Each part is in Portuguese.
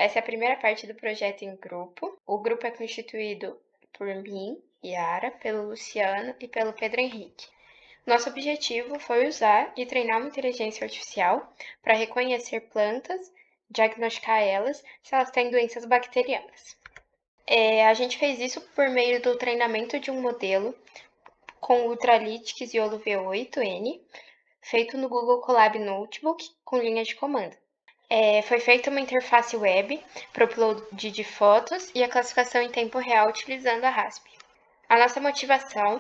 Essa é a primeira parte do projeto em grupo. O grupo é constituído por mim, Yara, pelo Luciano e pelo Pedro Henrique. Nosso objetivo foi usar e treinar uma inteligência artificial para reconhecer plantas, diagnosticar elas se elas têm doenças bacterianas. A gente fez isso por meio do treinamento de um modelo com Ultralytics YOLO V8N, feito no Google Colab Notebook com linha de comando. Foi feita uma interface web para o upload de fotos e a classificação em tempo real utilizando a RASP. A nossa motivação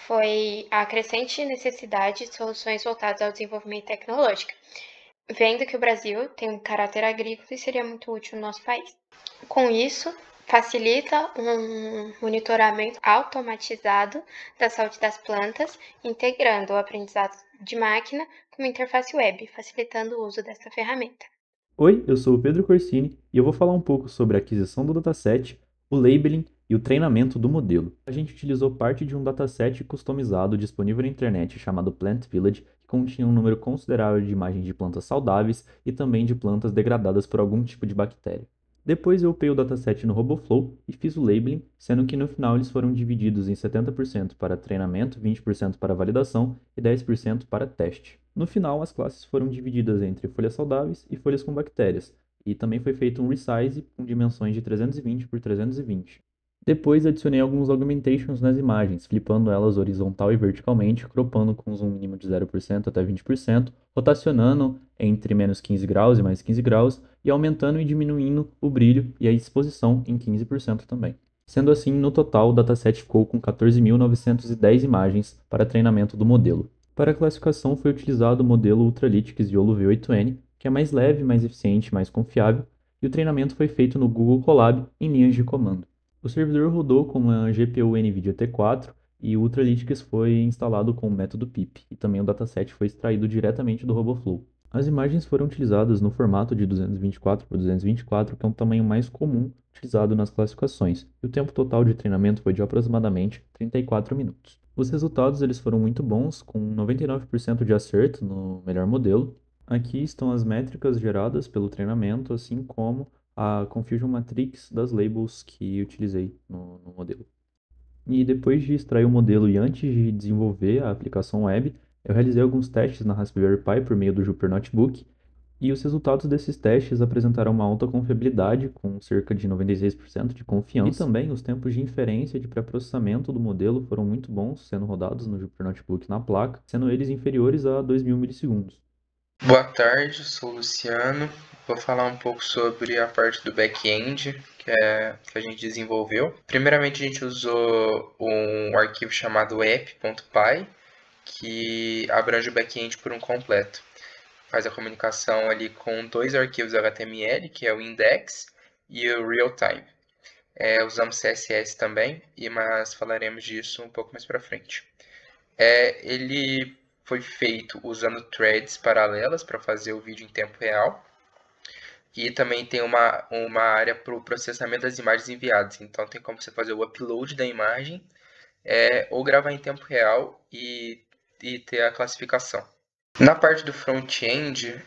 foi a crescente necessidade de soluções voltadas ao desenvolvimento tecnológico, vendo que o Brasil tem um caráter agrícola e seria muito útil no nosso país. Com isso, facilita um monitoramento automatizado da saúde das plantas, integrando o aprendizado de máquina com uma interface web, facilitando o uso dessa ferramenta. Oi, eu sou o Pedro Corsini e eu vou falar um pouco sobre a aquisição do dataset, o labeling e o treinamento do modelo. A gente utilizou parte de um dataset customizado disponível na internet chamado Plant Village, que continha um número considerável de imagens de plantas saudáveis e também de plantas degradadas por algum tipo de bactéria. Depois eu upei o dataset no RoboFlow e fiz o labeling, sendo que no final eles foram divididos em 70% para treinamento, 20% para validação e 10% para teste. No final, as classes foram divididas entre folhas saudáveis e folhas com bactérias, e também foi feito um resize com dimensões de 320 por 320. Depois adicionei alguns augmentations nas imagens, flipando elas horizontal e verticalmente, cropando com um zoom mínimo de 0% até 20%, rotacionando entre menos 15 graus e mais 15 graus, e aumentando e diminuindo o brilho e a exposição em 15% também. Sendo assim, no total, o dataset ficou com 14.910 imagens para treinamento do modelo. Para a classificação foi utilizado o modelo Ultralytics YOLO V8N, que é mais leve, mais eficiente e mais confiável, e o treinamento foi feito no Google Colab em linhas de comando. O servidor rodou com uma GPU NVIDIA T4 e o Ultralytics foi instalado com o método pip, e também o dataset foi extraído diretamente do RoboFlow. As imagens foram utilizadas no formato de 224 por 224, que é um tamanho mais comum utilizado nas classificações, e o tempo total de treinamento foi de aproximadamente 34 minutos. Os resultados eles foram muito bons, com 99% de acerto no melhor modelo. Aqui estão as métricas geradas pelo treinamento, assim como a Confusion Matrix das labels que utilizei no modelo. E depois de extrair o modelo e antes de desenvolver a aplicação web, eu realizei alguns testes na Raspberry Pi por meio do Jupyter Notebook, e os resultados desses testes apresentaram uma alta confiabilidade, com cerca de 96% de confiança, e também os tempos de inferência e de pré-processamento do modelo foram muito bons, sendo rodados no Jupyter Notebook na placa, sendo eles inferiores a 2.000 milissegundos. Boa tarde, sou o Luciano. Vou falar um pouco sobre a parte do back-end que a gente desenvolveu. Primeiramente, a gente usou um arquivo chamado app.py, que abrange o back-end por um completo. Faz a comunicação ali com dois arquivos HTML, que é o index e o realtime. Usamos CSS também, mas falaremos disso um pouco mais para frente. Ele foi feito usando threads paralelas para fazer o vídeo em tempo real. E também tem uma área para o processamento das imagens enviadas. Então tem como você fazer o upload da imagem ou gravar em tempo real e ter a classificação. Na parte do front-end,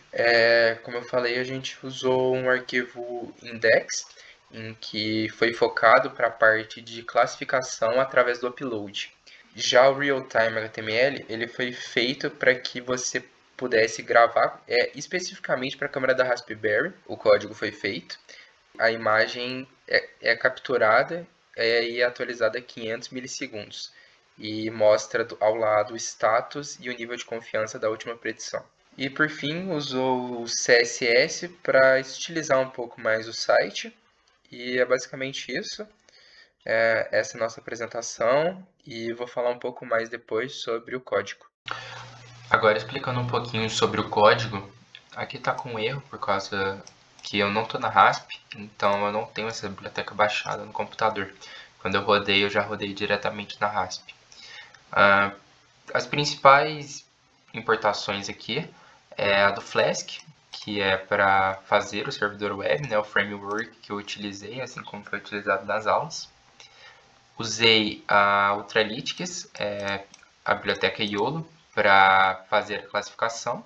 como eu falei, a gente usou um arquivo index, em que foi focado para a parte de classificação através do upload. Já o Realtime HTML, ele foi feito para que você pudesse gravar especificamente para a câmera da Raspberry. O código foi feito. A imagem é capturada e atualizada a 500 milissegundos. E mostra ao lado o status e o nível de confiança da última predição. E por fim, usou o CSS para estilizar um pouco mais o site. E é basicamente isso. Essa é a nossa apresentação e vou falar um pouco mais depois sobre o código. Agora, explicando um pouquinho sobre o código, aqui está com erro por causa que eu não estou na RASP, então eu não tenho essa biblioteca baixada no computador. Quando eu rodei, eu já rodei diretamente na RASP. As principais importações aqui é a do Flask, que é para fazer o servidor web, né, o framework que eu utilizei, assim como foi utilizado nas aulas. Usei a Ultralytics, a biblioteca YOLO, para fazer a classificação.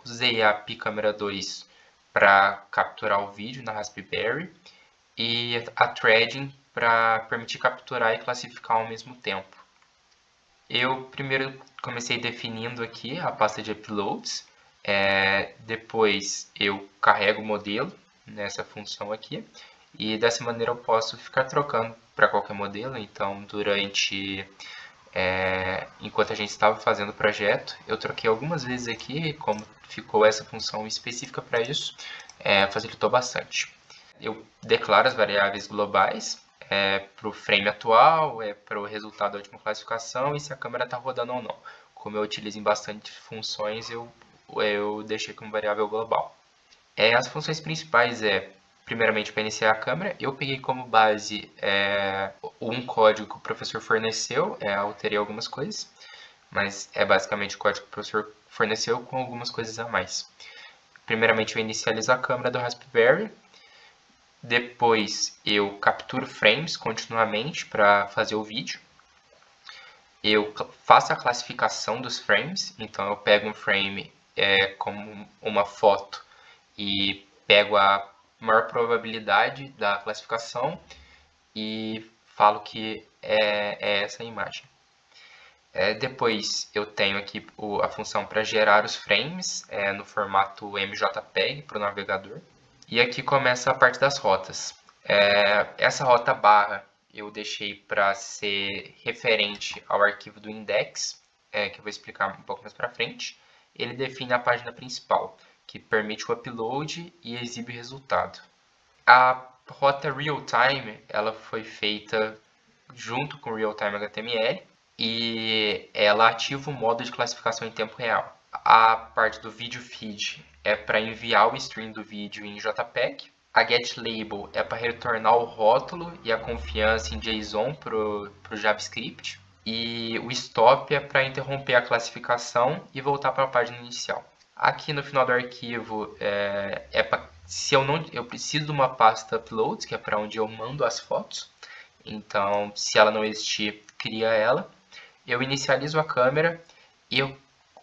Usei a API Camera 2 para capturar o vídeo na Raspberry e a Threading para permitir capturar e classificar ao mesmo tempo. Eu primeiro comecei definindo aqui a pasta de uploads, depois eu carrego o modelo nessa função aqui, e dessa maneira eu posso ficar trocando para qualquer modelo. Então, enquanto a gente estava fazendo o projeto, eu troquei algumas vezes aqui, como ficou essa função específica para isso, facilitou bastante. Eu declaro as variáveis globais para o frame atual, para o resultado da última classificação e se a câmera está rodando ou não. Como eu utilizo em bastante funções, eu deixei como variável global. As funções principais primeiramente, para iniciar a câmera, eu peguei como base um código que o professor forneceu, alterei algumas coisas, mas é basicamente o código que o professor forneceu com algumas coisas a mais. Primeiramente, eu inicializo a câmera do Raspberry, depois eu capturo frames continuamente para fazer o vídeo. Eu faço a classificação dos frames, então eu pego um frame como uma foto e pego a maior probabilidade da classificação e falo que é essa imagem. Depois eu tenho aqui a função para gerar os frames no formato MJPEG para o navegador. E aqui começa a parte das rotas. Essa rota barra eu deixei para ser referente ao arquivo do index, que eu vou explicar um pouco mais para frente. Ele define a página principal, que permite o upload e exibe o resultado. A rota real-time ela foi feita junto com o real-time HTML e ela ativa o modo de classificação em tempo real. A parte do vídeo feed é para enviar o stream do vídeo em JPEG. A getLabel é para retornar o rótulo e a confiança em JSON para o JavaScript. E o stop é para interromper a classificação e voltar para a página inicial. Aqui no final do arquivo se eu preciso de uma pasta uploads, que é para onde eu mando as fotos. Então, se ela não existir, cria ela. Eu inicializo a câmera e eu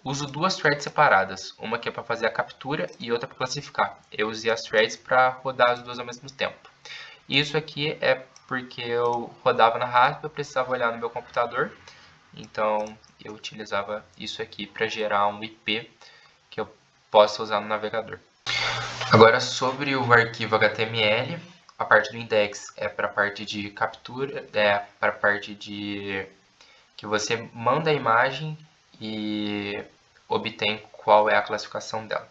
uso duas threads separadas, uma que é para fazer a captura e outra para classificar. Eu usei as threads para rodar as duas ao mesmo tempo. Isso aqui é porque eu rodava na Raspberry, eu precisava olhar no meu computador, então eu utilizava isso aqui para gerar um IP que eu possa usar no navegador. Agora sobre o arquivo HTML, a parte do index é para a parte de captura, para a parte de que você manda a imagem e obtém qual é a classificação dela.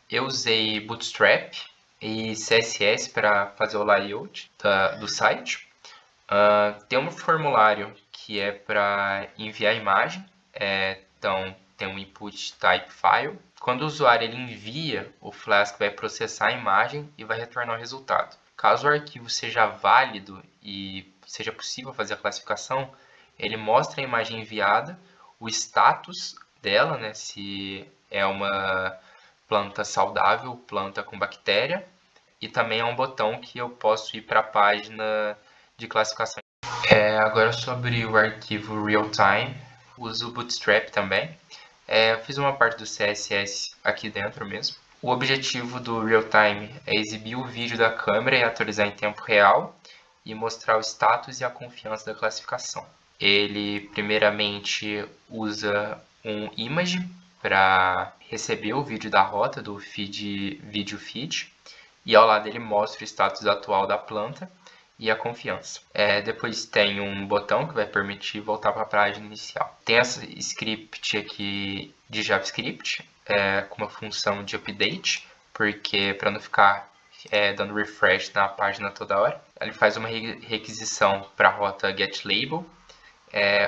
Eu usei Bootstrap e CSS para fazer o layout do site. Tem um formulário que é para enviar a imagem, então tem um input type file. Quando o usuário ele envia, o Flask vai processar a imagem e vai retornar o resultado. Caso o arquivo seja válido e seja possível fazer a classificação, ele mostra a imagem enviada, o status dela, né, se é uma planta saudável, planta com bactéria, e também é um botão que eu posso ir para a página de classificação. Agora sobre o arquivo realtime, uso o Bootstrap também. Eu fiz uma parte do CSS aqui dentro mesmo. O objetivo do realtime é exibir o vídeo da câmera e atualizar em tempo real e mostrar o status e a confiança da classificação. Ele primeiramente usa um image para receber o vídeo da rota do vídeo feed e ao lado ele mostra o status atual da planta e a confiança. Depois tem um botão que vai permitir voltar para a página inicial. Tem esse script aqui de JavaScript com uma função de update, porque para não ficar dando refresh na página toda hora. Ele faz uma requisição para a rota getLabel,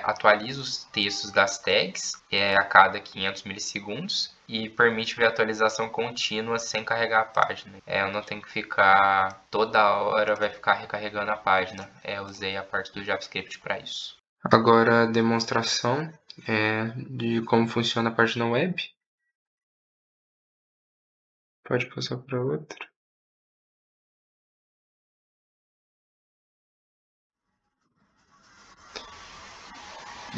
atualiza os textos das tags a cada 500 milissegundos e permite ver a atualização contínua sem carregar a página. Eu não tenho que ficar toda hora vai ficar recarregando a página. Eu usei a parte do JavaScript para isso. Agora a demonstração de como funciona a página web. Pode passar para outra.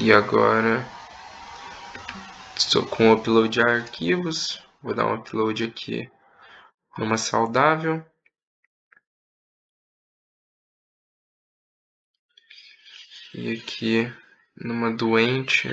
E agora estou com o upload de arquivos. Vou dar um upload aqui numa saudável. E aqui numa doente.